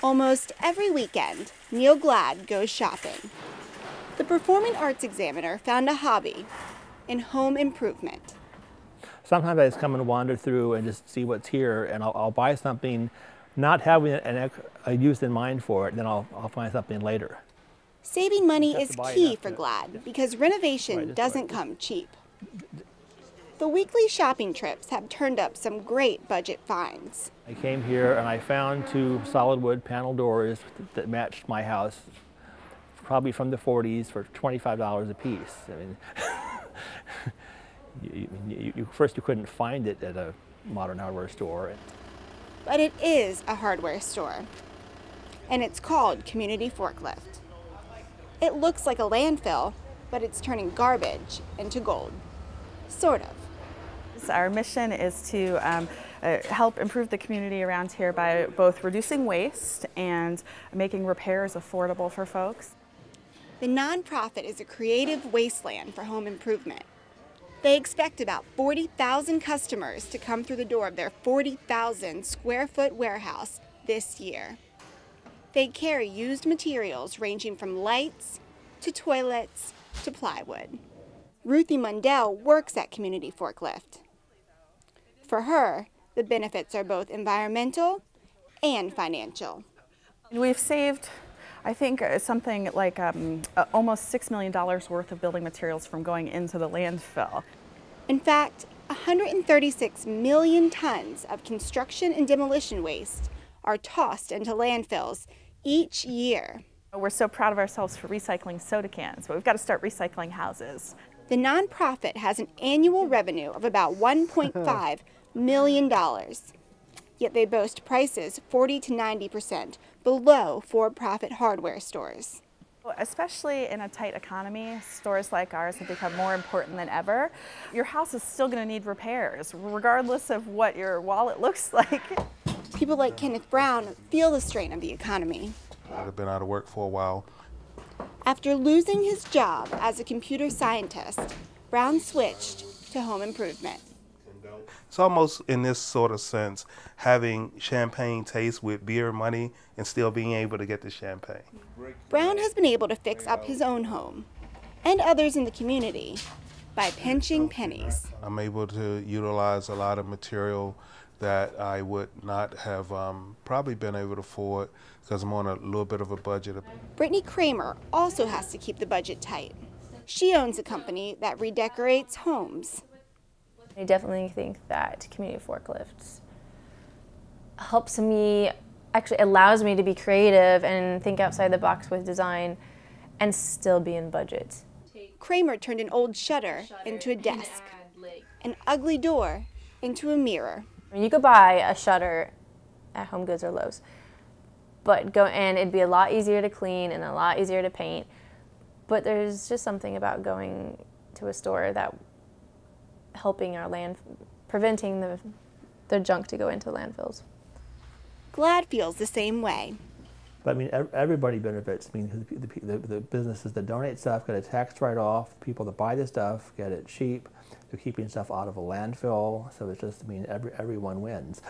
Almost every weekend, Neil Glad goes shopping. The performing arts examiner found a hobby in home improvement. Sometimes I just come and wander through and just see what's here, and I'll buy something, not having a use in mind for it, and then I'll find something later. Saving money is key for Glad because renovation doesn't come cheap. The weekly shopping trips have turned up some great budget finds. I came here and I found 2 solid wood panel doors that matched my house, probably from the 40s, for $25 a piece. I mean, first you couldn't find it at a modern hardware store. But it is a hardware store, and it's called Community Forklift. It looks like a landfill, but it's turning garbage into gold. Sort of. Our mission is to help improve the community around here by both reducing waste and making repairs affordable for folks. The nonprofit is a creative wasteland for home improvement. They expect about 40,000 customers to come through the door of their 40,000 square foot warehouse this year. They carry used materials ranging from lights to toilets to plywood. Ruthie Mundell works at Community Forklift. For her, the benefits are both environmental and financial. We've saved, I think, something like almost $6 million worth of building materials from going into the landfill. In fact, 136 million tons of construction and demolition waste are tossed into landfills each year. We're so proud of ourselves for recycling soda cans, but we've got to start recycling houses. The nonprofit has an annual revenue of about $1.5 million, yet they boast prices 40 to 90% below for-profit hardware stores. Especially in a tight economy, stores like ours have become more important than ever. Your house is still going to need repairs, regardless of what your wallet looks like. People like Kenneth Brown feel the strain of the economy. I've been out of work for a while. After losing his job as a computer scientist, Brown switched to home improvement. It's almost, in this sort of sense, having champagne taste with beer money and still being able to get the champagne. Brown has been able to fix up his own home and others in the community by pinching pennies. I'm able to utilize a lot of material that I would not have probably been able to afford because I'm on a little bit of a budget. Brittany Kramer also has to keep the budget tight. She owns a company that redecorates homes. I definitely think that Community Forklifts helps me, actually allows me to be creative and think outside the box with design and still be in budget. Kramer turned an old shutter into a desk, an ugly door into a mirror. You could buy a shutter at Home Goods or Lowe's, but and it'd be a lot easier to clean and a lot easier to paint, but there's just something about going to a store that helping our preventing the junk to go into landfills. Glad feels the same way. But I mean, everybody benefits. I mean, the businesses that donate stuff get a tax write-off. People that buy the stuff get it cheap. They're keeping stuff out of a landfill. So it's just, I mean, everyone wins.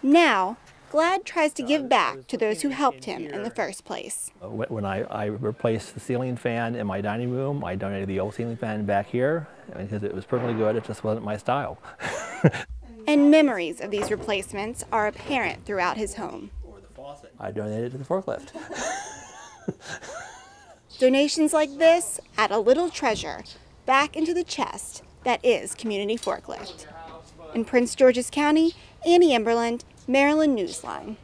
Now, Glad tries to give back to those who helped him in the first place. When I replaced the ceiling fan in my dining room, I donated the old ceiling fan back here because it was perfectly good. It just wasn't my style. And memories of these replacements are apparent throughout his home. I donated to the forklift. Donations like this add a little treasure back into the chest that is Community Forklift. In Prince George's County, Annie Emberland, Maryland Newsline.